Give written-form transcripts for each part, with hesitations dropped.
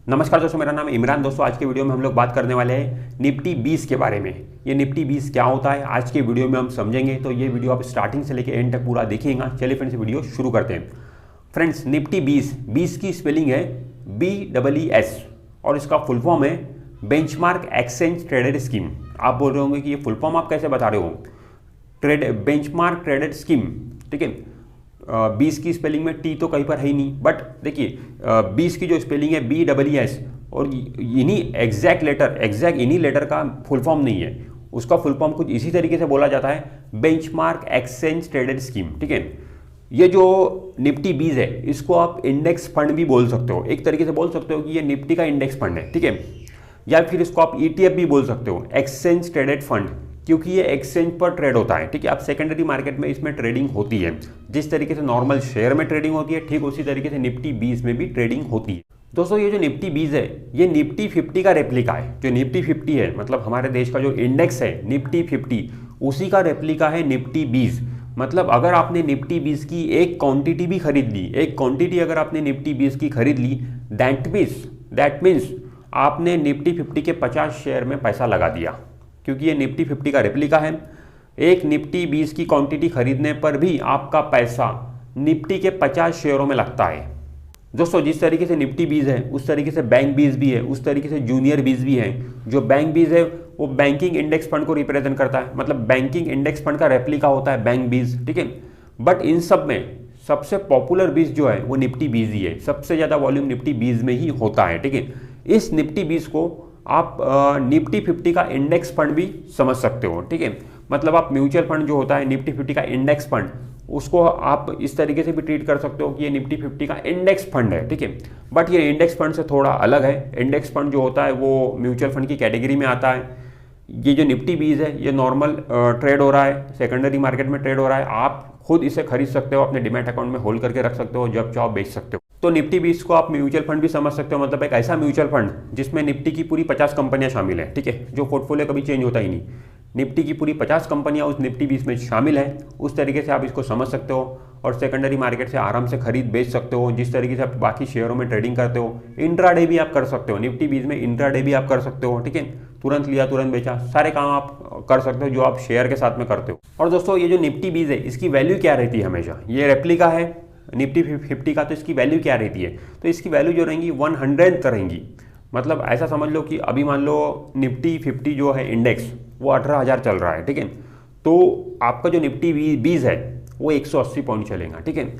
नमस्कार दोस्तों, मेरा नाम इमरान। दोस्तों आज के वीडियो में हम लोग बात करने वाले हैं निफ्टी 20 के बारे में। ये निफ्टी 20 क्या होता है आज के वीडियो में हम समझेंगे, तो ये वीडियो आप स्टार्टिंग से लेकर एंड तक पूरा देखिएगा। चलिए फ्रेंड्स वीडियो शुरू करते हैं। फ्रेंड्स निफ्टी 20 की स्पेलिंग है BEES और इसका फुल फॉर्म है बेंचमार्क एक्सचेंज ट्रेडेड स्कीम। आप बोल रहे होंगे कि ये फुल फॉर्म आप कैसे बता रहे हो, बेंचमार्क ट्रेडेड स्कीम, ठीक है। 20 की स्पेलिंग में टी तो कहीं पर है ही नहीं, बट देखिए 20 की जो स्पेलिंग है BEES और इन्हीं लेटर का फुल फॉर्म नहीं है। उसका फुल फॉर्म कुछ इसी तरीके से बोला जाता है, बेंचमार्क एक्सचेंज ट्रेडेड स्कीम, ठीक है। ये जो निफ्टी 20 है इसको आप इंडेक्स फंड भी बोल सकते हो, एक तरीके से बोल सकते हो कि ये निफ्टी का इंडेक्स फंड है, ठीक है। या फिर इसको आप ETF भी बोल सकते हो, एक्सचेंज ट्रेडेड फंड, क्योंकि ये एक्सचेंज पर ट्रेड होता है, ठीक है। आप सेकेंडरी मार्केट में इसमें ट्रेडिंग होती है। जिस तरीके से नॉर्मल शेयर में ट्रेडिंग होती है, ठीक उसी तरीके से निफ्टी 20 में भी ट्रेडिंग होती है। दोस्तों ये जो निफ्टी 20 है ये निफ्टी 50 का रेप्लिका है। जो निफ्टी 50 है मतलब हमारे देश का जो इंडेक्स है निफ्टी 50, उसी का रेप्लिका है निफ्टी 20। मतलब अगर आपने निफ्टी 20 की एक क्वांटिटी भी खरीद ली, एक क्वांटिटी अगर आपने निफ्टी 20 की खरीद ली, दैट मीन्स आपने निफ्टी 50 के 50 शेयर में पैसा लगा दिया, क्योंकि ये निफ्टी 50 का रेप्लिका है। एक निफ्टी 20 की क्वांटिटी खरीदने पर भी आपका पैसा निफ्टी के 50 शेयरों में लगता है। दोस्तों जिस तरीके से निफ्टी 20 है उस तरीके से बैंक 20 भी है, उस तरीके से जूनियर 20 भी है। जो बैंक 20 है वो बैंकिंग इंडेक्स फंड को रिप्रेजेंट करता है, मतलब बैंकिंग इंडेक्स फंड का रेप्लिका होता है बैंक 20, ठीक है। बट इन सब में सबसे पॉपुलर 20 जो है वो निफ्टी 20 ही है। सबसे ज़्यादा वॉल्यूम निफ्टी 20 में ही होता है, ठीक है। इस निफ्टी 20 को आप निफ्टी 50 का इंडेक्स फंड भी समझ सकते हो, ठीक है। मतलब आप म्यूचुअल फंड जो होता है निफ्टी 50 का इंडेक्स फंड, उसको आप इस तरीके से भी ट्रीट कर सकते हो कि ये निफ्टी 50 का इंडेक्स फंड है, ठीक है। बट ये इंडेक्स फंड से थोड़ा अलग है। इंडेक्स फंड जो होता है वो म्यूचुअल फंड की कैटेगरी में आता है। ये जो निफ्टी 20 है ये नॉर्मल ट्रेड हो रहा है, सेकेंडरी मार्केट में ट्रेड हो रहा है। आप खुद इसे खरीद सकते हो, अपने डिमैट अकाउंट में होल्ड करके रख सकते हो, जब चाहो बेच सकते हो। तो निफ्टी 20 को आप म्यूचुअल फंड भी समझ सकते हो, मतलब एक ऐसा म्यूचुअल फंड जिसमें निफ्टी की पूरी 50 कंपनियां शामिल हैं, ठीक है। जो पोर्टफोलियो कभी चेंज होता ही नहीं, निफ्टी की पूरी 50 कंपनियां उस निफ्टी 20 में शामिल हैं। उस तरीके से आप इसको समझ सकते हो और सेकेंडरी मार्केट से आराम से खरीद बेच सकते हो, जिस तरीके से आप बाकी शेयरों में ट्रेडिंग करते हो। इंट्राडे भी आप कर सकते हो, निफ्टी 20 में इंट्राडे भी आप कर सकते हो, ठीक है। तुरंत लिया तुरंत बेचा, सारे काम आप कर सकते हो जो आप शेयर के साथ में करते हो। और दोस्तों ये जो निफ्टी 20 है इसकी वैल्यू क्या रहती है हमेशा, ये रेप्लिका है निफ्टी 50 का, तो इसकी वैल्यू क्या रहती है, तो इसकी वैल्यू जो रहेंगी 100 रहेंगी। मतलब ऐसा समझ लो कि अभी मान लो निफ्टी 50 जो है इंडेक्स वो 18,000 चल रहा है, ठीक है। तो आपका जो निफ्टी 20 है वो 180 पॉइंट चलेगा, ठीक है।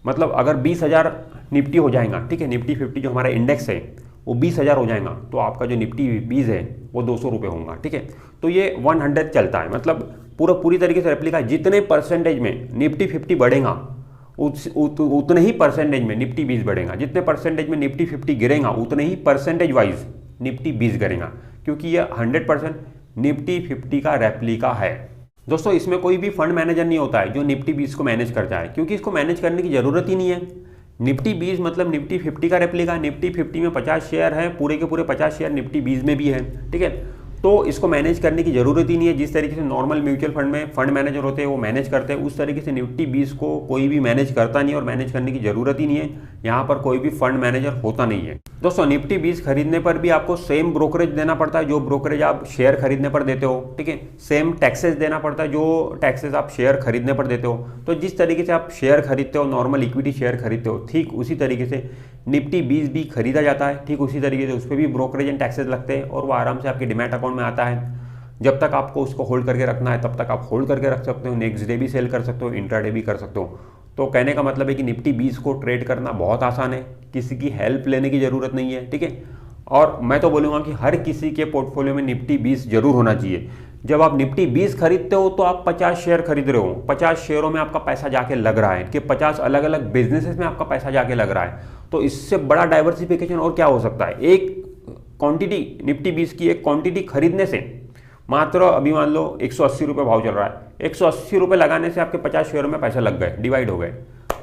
मतलब अगर 20,000 निफ्टी हो जाएगा, ठीक है, निफ्टी 50 जो हमारा इंडेक्स है वो 20,000 हो जाएगा, तो आपका जो निफ्टी 20 है वो 200 रुपये होगा, ठीक है। तो ये 100 चलता है, मतलब पूरी तरीके से रेप्लिका। जितने परसेंटेज में निफ्टी 50 बढ़ेगा उतने ही परसेंटेज में निफ्टी 20 बढ़ेगा, जितने परसेंटेज में निफ्टी 50 गिरेगा उतने ही परसेंटेज वाइज निफ्टी 20 गिरेगा, क्योंकि ये 100% निफ्टी 50 का रेप्लिका है। दोस्तों इसमें कोई भी फंड मैनेजर नहीं होता है जो निफ्टी 20 को मैनेज करता है, क्योंकि इसको मैनेज करने की जरूरत ही नहीं है। निफ्टी 20 मतलब निफ्टी 50 का रेप्लिका। निफ्टी 50 में 50 शेयर है, पूरे के पूरे 50 शेयर निफ्टी 20 में भी है, ठीक है। तो इसको मैनेज करने की जरूरत ही नहीं है। जिस तरीके से नॉर्मल म्यूचुअल फंड में फंड मैनेजर होते हैं वो मैनेज करते हैं, उस तरीके से निफ्टी 20 को कोई भी मैनेज करता नहीं और मैनेज करने की जरूरत ही नहीं है। यहाँ पर कोई भी फंड मैनेजर होता नहीं है। दोस्तों निफ्टी 20 खरीदने पर भी आपको सेम ब्रोकरेज देना पड़ता है जो ब्रोकरेज आप शेयर खरीदने पर देते हो, ठीक है। सेम टैक्सेस देना पड़ता है जो टैक्सेस आप शेयर खरीदने पर देते हो। तो जिस तरीके से आप शेयर खरीदते हो, नॉर्मल इक्विटी शेयर खरीदते हो, ठीक उसी तरीके से निफ्टी 20 भी खरीदा जाता है। ठीक उसी तरीके से उस पर भी ब्रोकरेज एंड टैक्सेस लगते हैं और वो आराम से आपके डिमैट अकाउंट में आता है। जब तक आपको उसको होल्ड करके रखना है तब तक आप होल्ड करके रख सकते हो, नेक्स्ट डे भी सेल कर सकते हो, इंट्राडे भी कर सकते हो। तो कहने का मतलब है कि निफ्टी 20 को ट्रेड करना बहुत आसान है, किसी की हेल्प लेने की ज़रूरत नहीं है, ठीक है। और मैं तो बोलूँगा कि हर किसी के पोर्टफोलियो में निफ्टी 20 जरूर होना चाहिए। जब आप निफ्टी 20 खरीदते हो तो आप 50 शेयर खरीद रहे हो, 50 शेयरों में आपका पैसा जाके लग रहा है, कि 50 अलग अलग बिजनेसेस में आपका पैसा जाके लग रहा है। तो इससे बड़ा डाइवर्सिफिकेशन और क्या हो सकता है। एक क्वांटिटी निफ्टी 20 की एक क्वांटिटी खरीदने से मात्र अभी मान लो 180 रुपये भाव चल रहा है, 180 रुपये लगाने से आपके 50 शेयरों में पैसे लग गए, डिवाइड हो गए।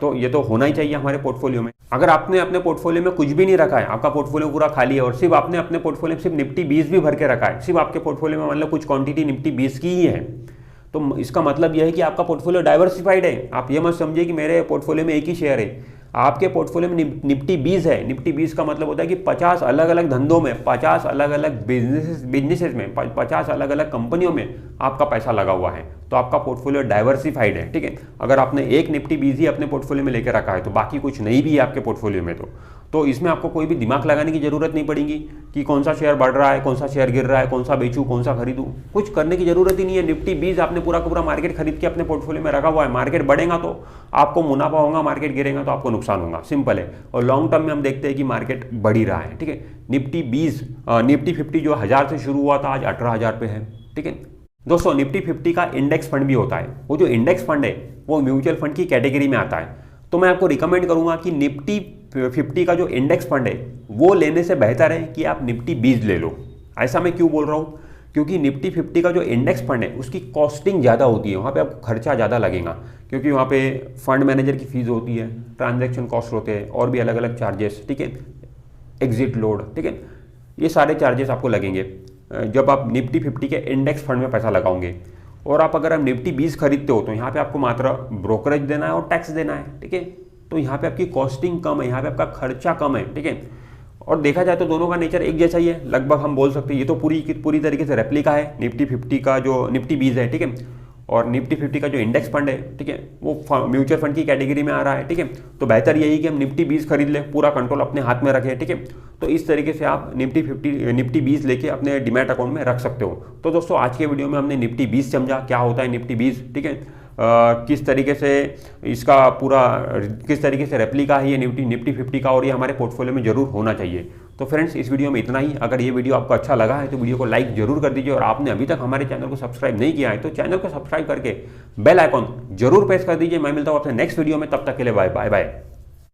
तो ये तो होना ही चाहिए हमारे पोर्टफोलियो में। अगर आपने अपने पोर्टफोलियो में कुछ भी नहीं रखा है, आपका पोर्टफोलियो पूरा खाली है और सिर्फ आपने अपने पोर्टफोलियो में सिर्फ निफ्टी 20 भी भर के रखा है, सिर्फ आपके पोर्टफोलियो में मान लो कुछ क्वांटिटी निफ्टी 20 की ही है, तो इसका मतलब यह है कि आपका पोर्टफोलियो डाइवर्सिफाइड है। आप ये मत समझिए कि मेरे पोर्टफोलियो में एक ही शेयर है। आपके पोर्टफोलियो में निफ्टी 20 है, निफ्टी 20 का मतलब होता है कि 50 अलग अलग धंधों में, 50 अलग अलग बिजनेसेस में, 50 अलग अलग कंपनियों में आपका पैसा लगा हुआ है। तो आपका पोर्टफोलियो डाइवर्सिफाइड है, ठीक है। अगर आपने एक निफ्टी 20 ही अपने पोर्टफोलियो में लेकर रखा है तो बाकी कुछ नहीं भी है आपके पोर्टफोलियो में, तो इसमें आपको कोई भी दिमाग लगाने की जरूरत नहीं पड़ेगी कि कौन सा शेयर बढ़ रहा है, कौन सा शेयर गिर रहा है, कौन सा बेचूं, कौन सा खरीदूं, कुछ करने की जरूरत ही नहीं है। निफ्टी 20 आपने पूरा का पूरा मार्केट खरीद के अपने पोर्टफोलियो में रखा हुआ है। मार्केट बढ़ेगा तो आपको मुनाफा होगा, मार्केट गिरेगा तो आपको नुकसान होगा, सिंपल है। और लॉन्ग टर्म में हम देखते हैं कि मार्केट बढ़ ही रहा है, ठीक है। निफ्टी 50 जो 1000 से शुरू हुआ था आज 18,000 पे है, ठीक है दोस्तों। निफ्टी 50 का इंडेक्स फंड भी होता है। वो जो इंडेक्स फंड है वो म्यूचुअल फंड की कैटेगरी में आता है। तो मैं आपको रिकमेंड करूंगा कि निफ्टी 50 का जो इंडेक्स फंड है वो लेने से बेहतर है कि आप निफ्टी 20 ले लो। ऐसा मैं क्यों बोल रहा हूँ, क्योंकि निफ्टी 50 का जो इंडेक्स फंड है उसकी कॉस्टिंग ज़्यादा होती है, वहाँ पे आपको खर्चा ज़्यादा लगेगा, क्योंकि वहाँ पे फंड मैनेजर की फीस होती है, ट्रांजैक्शन कॉस्ट होते हैं और भी अलग अलग चार्जेस, ठीक है, एग्जिट लोड, ठीक है, ये सारे चार्जेस आपको लगेंगे जब आप निफ्टी 50 के इंडेक्स फंड में पैसा लगाओगे। और आप अगर निफ्टी 20 खरीदते हो तो यहाँ पे आपको मात्र ब्रोकरेज देना है और टैक्स देना है, ठीक है। तो यहाँ पे आपकी कॉस्टिंग कम है, यहाँ पे आपका खर्चा कम है, ठीक है। और देखा जाए तो दोनों का नेचर एक जैसा ही है, लगभग हम बोल सकते हैं। ये तो पूरी तरीके से रेप्लिका है निफ्टी 50 का जो निफ्टी 20 है, ठीक है। और निफ्टी 50 का जो इंडेक्स फंड है, ठीक है, वो म्यूचुअल फंड की कैटेगरी में आ रहा है, ठीक है। तो बेहतर यही कि हम निफ्टी 20 खरीद लें, पूरा कंट्रोल अपने हाथ में रखें, ठीक है। तो इस तरीके से आप निफ्टी 20 लेके अपने डीमैट अकाउंट में रख सकते हो। तो दोस्तों आज के वीडियो में हमने निफ्टी 20 समझा, क्या होता है निफ्टी 20, ठीक है, किस तरीके से इसका किस तरीके से रेप्लिका है ये निफ्टी 50 का, और ये हमारे पोर्टफोलियो में जरूर होना चाहिए। तो फ्रेंड्स इस वीडियो में इतना ही। अगर ये वीडियो आपको अच्छा लगा है तो वीडियो को लाइक जरूर कर दीजिए, और आपने अभी तक हमारे चैनल को सब्सक्राइब नहीं किया है तो चैनल को सब्सक्राइब करके बेल आइकॉन जरूर प्रेस कर दीजिए। मैं मिलता हूँ आपसे नेक्स्ट वीडियो में, तब तक के लिए बाय बाय।